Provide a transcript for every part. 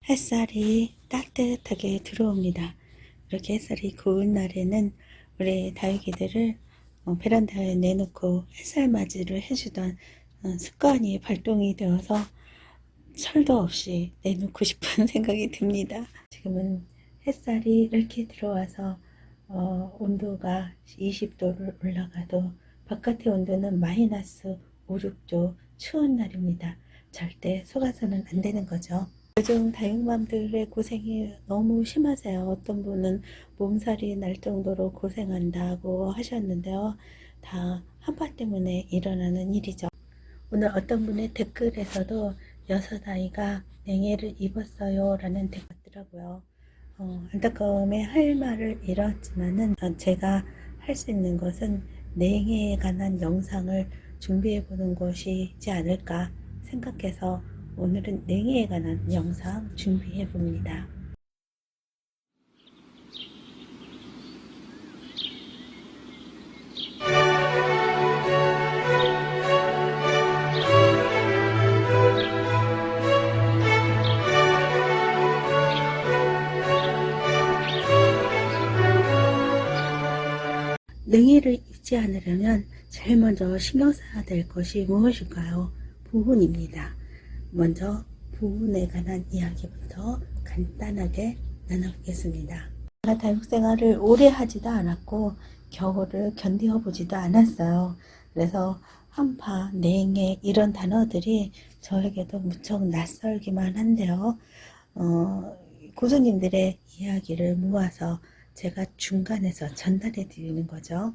햇살이 따뜻하게 들어옵니다. 이렇게 햇살이 고운 날에는 우리 다육이들을 베란다에 내놓고 햇살 맞이를 해주던 습관이 발동이 되어서 철도 없이 내놓고 싶은 생각이 듭니다. 지금은 햇살이 이렇게 들어와서 온도가 20도를 올라가도 바깥의 온도는 마이너스 5, 6도 추운 날입니다. 절대 속아서는 안 되는 거죠. 요즘 다육맘들의 고생이 너무 심하세요. 어떤 분은 몸살이 날 정도로 고생한다고 하셨는데요. 다 한파 때문에 일어나는 일이죠. 오늘 어떤 분의 댓글에서도 6아이가 냉해를 입었어요 라는 댓글 있더라고요. 안타까움에 할 말을 잃었지만은 제가 할 수 있는 것은 냉해에 관한 영상을 준비해 보는 것이지 않을까 생각해서 오늘은 냉해에 관한 영상 준비해 봅니다. 냉해를 입지 않으려면 제일 먼저 신경 써야 될 것이 무엇일까요? 보온입니다. 먼저 보온에 관한 이야기부터 간단하게 나눠보겠습니다. 제가 다육생활을 오래 하지도 않았고 겨울을 견뎌 보지도 않았어요. 그래서 한파, 냉해 이런 단어들이 저에게도 무척 낯설기만 한데요. 고수님들의 이야기를 모아서 제가 중간에서 전달해 드리는 거죠.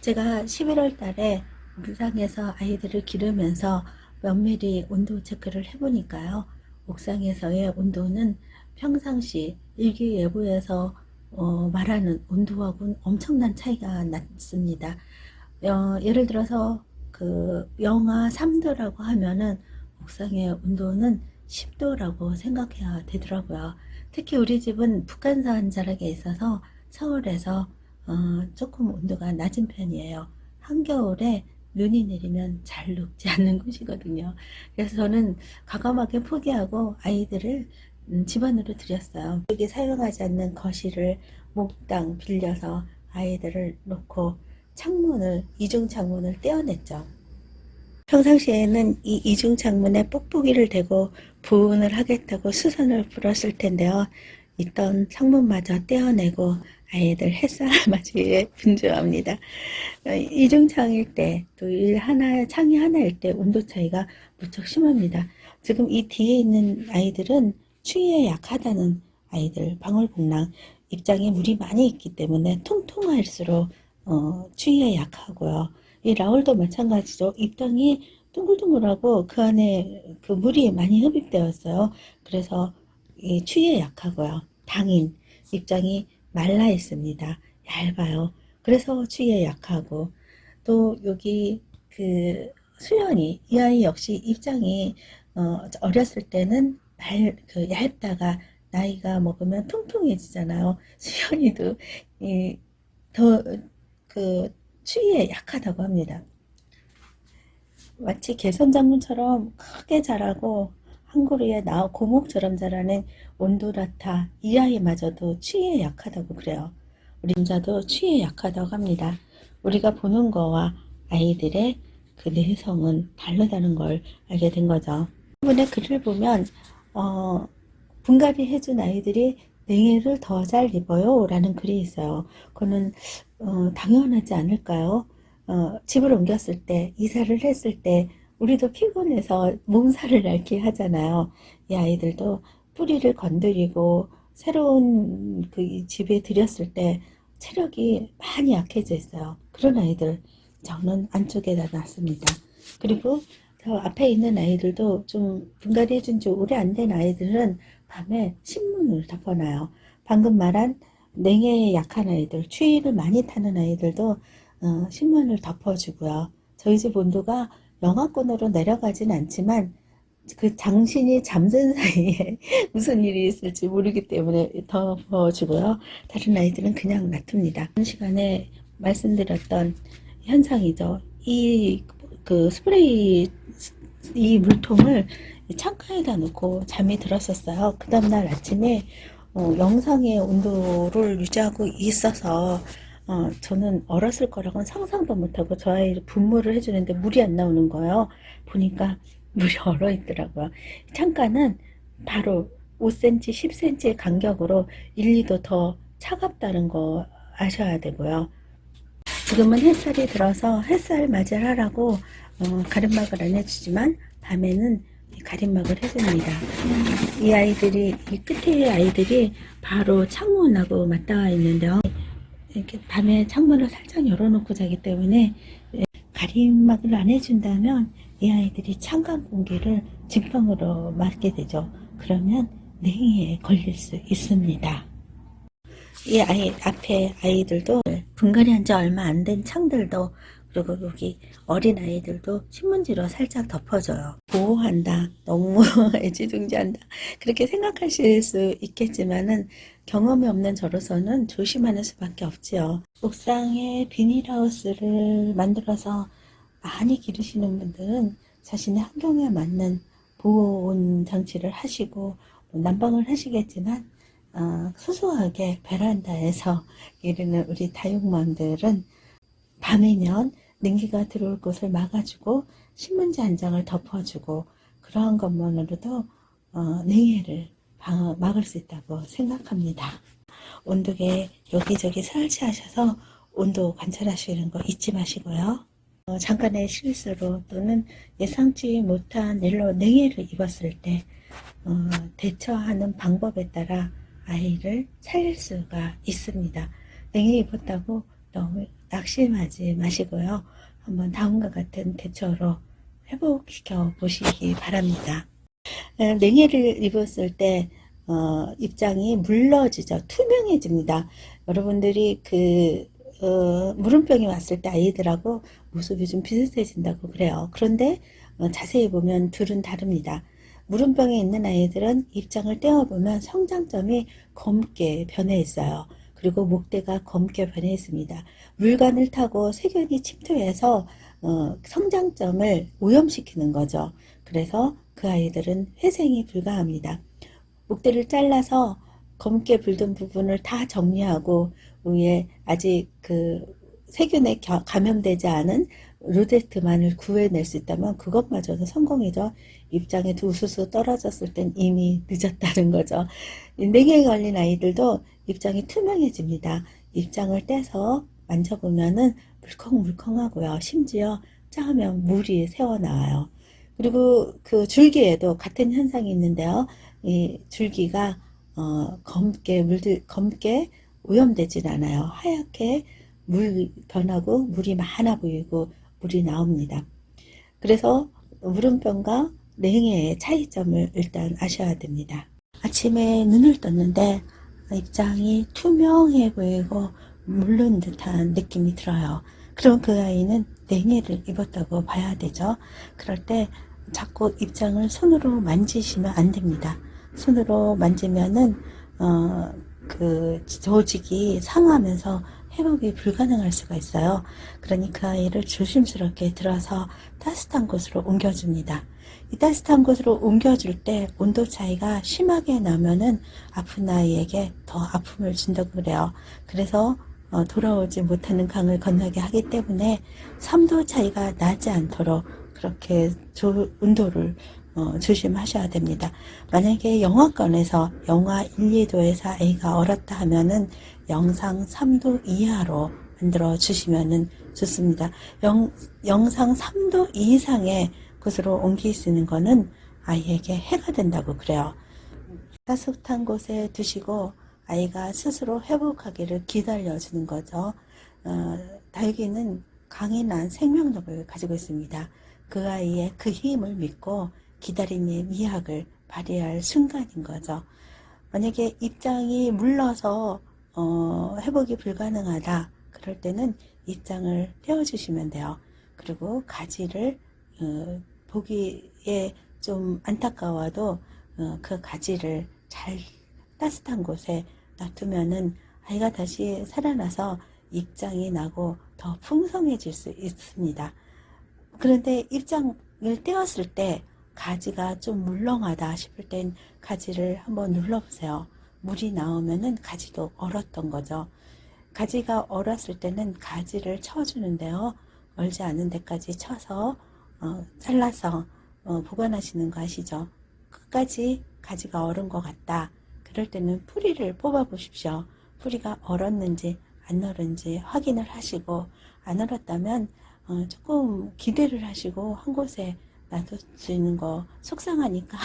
제가 11월 달에 옥상에서 아이들을 기르면서 면밀히 온도 체크를 해보니까요. 옥상에서의 온도는 평상시 일기예보에서 말하는 온도하고는 엄청난 차이가 났습니다. 예를 들어서 그 영하 3도라고 하면은 옥상의 온도는 10도라고 생각해야 되더라고요. 특히 우리 집은 북한산 자락에 있어서 서울에서 조금 온도가 낮은 편이에요. 한겨울에 눈이 내리면 잘 녹지 않는 곳이거든요. 그래서 저는 과감하게 포기하고 아이들을 집 안으로 들였어요. 여기 사용하지 않는 거실을 몽땅 빌려서 아이들을 놓고 창문을, 이중 창문을 떼어냈죠. 평상시에는 이 이중 창문에 뽁뽁이를 대고 보온을 하겠다고 수선을 풀었을 텐데요. 있던 창문마저 떼어내고 아이들 햇살 맞이에 분주합니다. 이중창일 때, 또 창이 하나일 때 온도 차이가 무척 심합니다. 지금 이 뒤에 있는 아이들은 추위에 약하다는 아이들, 방울복랑 입장에 물이 많이 있기 때문에 통통할수록 추위에 약하고요. 이 라울도 마찬가지죠. 입장이 둥글둥글하고 그 안에 그 물이 많이 흡입되었어요. 그래서 이 추위에 약하고요. 당인 입장이 말라 있습니다. 얇아요. 그래서 추위에 약하고, 또 여기 그 수연이, 이 아이 역시 입장이 어렸을 때는 얇다가 나이가 먹으면 통통해지잖아요. 수연이도 더 그 추위에 약하다고 합니다. 마치 개선작물처럼 크게 자라고 한 그루에 고목처럼 자라는 온도라타 이 아이마저도 추위에 약하다고 그래요. 우리 남자도 추위에 약하다고 합니다. 우리가 보는 거와 아이들의 그 내성은 다르다는 걸 알게 된 거죠. 이번에 글을 보면 분갈이 해준 아이들이 냉해를 더 잘 입어요 라는 글이 있어요. 그거는 당연하지 않을까요? 집을 옮겼을 때, 이사를 했을 때 우리도 피곤해서 몸살을 앓게 하잖아요. 이 아이들도 뿌리를 건드리고 새로운 그 집에 들였을 때 체력이 많이 약해져 있어요. 그런 아이들 저는 안쪽에다 놨습니다. 그리고 저 앞에 있는 아이들도 좀 분갈이 해준 지 오래 안 된 아이들은 밤에 신문을 덮어놔요. 방금 말한 냉해에 약한 아이들, 추위를 많이 타는 아이들도 신문을 덮어주고요. 저희 집 온도가 영하권으로 내려가진 않지만 그 장신이 잠든 사이에 무슨 일이 있을지 모르기 때문에 덮어주고요. 다른 아이들은 그냥 놔둡니다. 한 시간에 말씀드렸던 현상이죠. 이 그 스프레이 이 물통을 창가에다 놓고 잠이 들었었어요. 그 다음날 아침에 영상의 온도를 유지하고 있어서 저는 얼었을 거라고는 상상도 못하고 저 아이를 분무를 해주는데 물이 안 나오는 거예요. 보니까 물이 얼어 있더라고요. 창가는 바로 5cm, 10cm의 간격으로 1, 2도 더 차갑다는 거 아셔야 되고요. 지금은 햇살이 들어서 햇살 맞이를 하라고 가림막을 안 해주지만 밤에는 가림막을 해줍니다. 이 아이들이, 이 끝에 아이들이 바로 창문하고 맞닿아 있는데요. 이렇게 밤에 창문을 살짝 열어놓고 자기 때문에 가림막을 안 해준다면 이 아이들이 찬감 공기를 직방으로 맞게 되죠. 그러면 냉이에 걸릴 수 있습니다. 이 아이 앞에 아이들도 분갈이 한 지 얼마 안 된 창들도, 그리고 여기 어린 아이들도 신문지로 살짝 덮어줘요. 보호한다, 너무 애지중지한다, 그렇게 생각하실 수 있겠지만은 경험이 없는 저로서는 조심하는 수밖에 없지요. 옥상에 비닐하우스를 만들어서 많이 기르시는 분들은 자신의 환경에 맞는 보온 장치를 하시고 난방을 하시겠지만 소소하게 베란다에서 기르는 우리 다육맘들은 밤이면 냉기가 들어올 곳을 막아주고 신문지 한 장을 덮어주고 그러한 것만으로도 냉해를 막을 수 있다고 생각합니다. 온도계 여기저기 설치하셔서 온도 관찰하시는 거 잊지 마시고요. 잠깐의 실수로 또는 예상치 못한 일로 냉해를 입었을 때 대처하는 방법에 따라 아이를 살릴 수가 있습니다. 냉해 입었다고 너무 낙심하지 마시고요. 한번 다음과 같은 대처로 회복시켜 보시기 바랍니다. 냉해를 입었을 때 입장이 물러지죠. 투명해집니다. 여러분들이 물음병이 왔을 때 아이들하고 모습이 좀 비슷해진다고 그래요. 그런데 자세히 보면 둘은 다릅니다. 물음병에 있는 아이들은 입장을 떼어보면 성장점이 검게 변해 있어요. 그리고 목대가 검게 변해 있습니다. 물관을 타고 세균이 침투해서 성장점을 오염시키는 거죠. 그래서 그 아이들은 회생이 불가합니다. 목대를 잘라서 검게 불던 부분을 다 정리하고 위에 아직 세균에 감염되지 않은 로제트만을 구해낼 수 있다면 그것마저도 성공이죠. 입장에 우수수 떨어졌을 땐 이미 늦었다는 거죠. 냉해에 걸린 아이들도 입장이 투명해집니다. 입장을 떼서 만져보면은 물컹물컹하고요. 심지어 짜면 물이 새어나와요. 그리고 그 줄기에도 같은 현상이 있는데요. 이 줄기가 검게 오염되진 않아요. 하얗게 물 변하고 물이 많아 보이고 물이 나옵니다. 그래서 물음병과 냉해의 차이점을 일단 아셔야 됩니다. 아침에 눈을 떴는데 입장이 투명해 보이고 물른 듯한 느낌이 들어요. 그럼 그 아이는 냉해를 입었다고 봐야 되죠. 그럴 때 자꾸 입장을 손으로 만지시면 안 됩니다. 손으로 만지면은 그 조직이 상하면서 회복이 불가능할 수가 있어요. 그러니 그 아이를 조심스럽게 들어서 따뜻한 곳으로 옮겨줍니다. 이 따뜻한 곳으로 옮겨줄 때 온도 차이가 심하게 나면은 아픈 아이에게 더 아픔을 준다고 그래요. 그래서 돌아오지 못하는 강을 건너게 하기 때문에 3도 차이가 나지 않도록 그렇게 온도를 조심하셔야 됩니다. 만약에 영하권에서 영하 1, 2도에서 아이가 얼었다 하면은 영상 3도 이하로 만들어 주시면 좋습니다. 영상 3도 이상의 곳으로 옮기시는 거는 아이에게 해가 된다고 그래요. 따뜻한 곳에 두시고 아이가 스스로 회복하기를 기다려주는 거죠. 다육이는 강인한 생명력을 가지고 있습니다. 그 아이의 그 힘을 믿고 기다림의 미학을 발휘할 순간인 거죠. 만약에 입장이 물러서 회복이 불가능하다 그럴 때는 입장을 떼어주시면 돼요. 그리고 가지를 보기에 좀 안타까워도 그 가지를 잘 따뜻한 곳에 놔두면은 아이가 다시 살아나서 입장이 나고 더 풍성해질 수 있습니다. 그런데 입장을 떼었을 때 가지가 좀 물렁하다 싶을 땐 가지를 한번 눌러보세요. 물이 나오면은 가지도 얼었던 거죠. 가지가 얼었을 때는 가지를 쳐주는데요. 얼지 않은 데까지 쳐서 잘라서 보관하시는 거 아시죠? 끝까지 가지가 얼은 것 같다. 그럴 때는 뿌리를 뽑아 보십시오. 뿌리가 얼었는지 안 얼은지 확인을 하시고, 안 얼었다면 조금 기대를 하시고 한 곳에 놔두시는 거, 속상하니까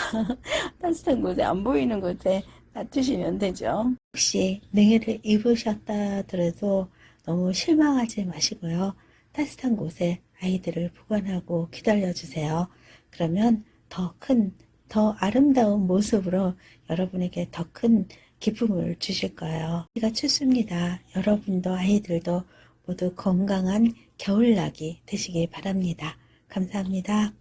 따뜻한 곳에, 안 보이는 곳에 놔두시면 되죠. 혹시 냉해를 입으셨다 하더라도 너무 실망하지 마시고요. 따뜻한 곳에 아이들을 보관하고 기다려주세요. 그러면 더 아름다운 모습으로 여러분에게 더 큰 기쁨을 주실 거예요. 비가 춥습니다. 여러분도 아이들도 모두 건강한 겨울나기 되시기 바랍니다. 감사합니다.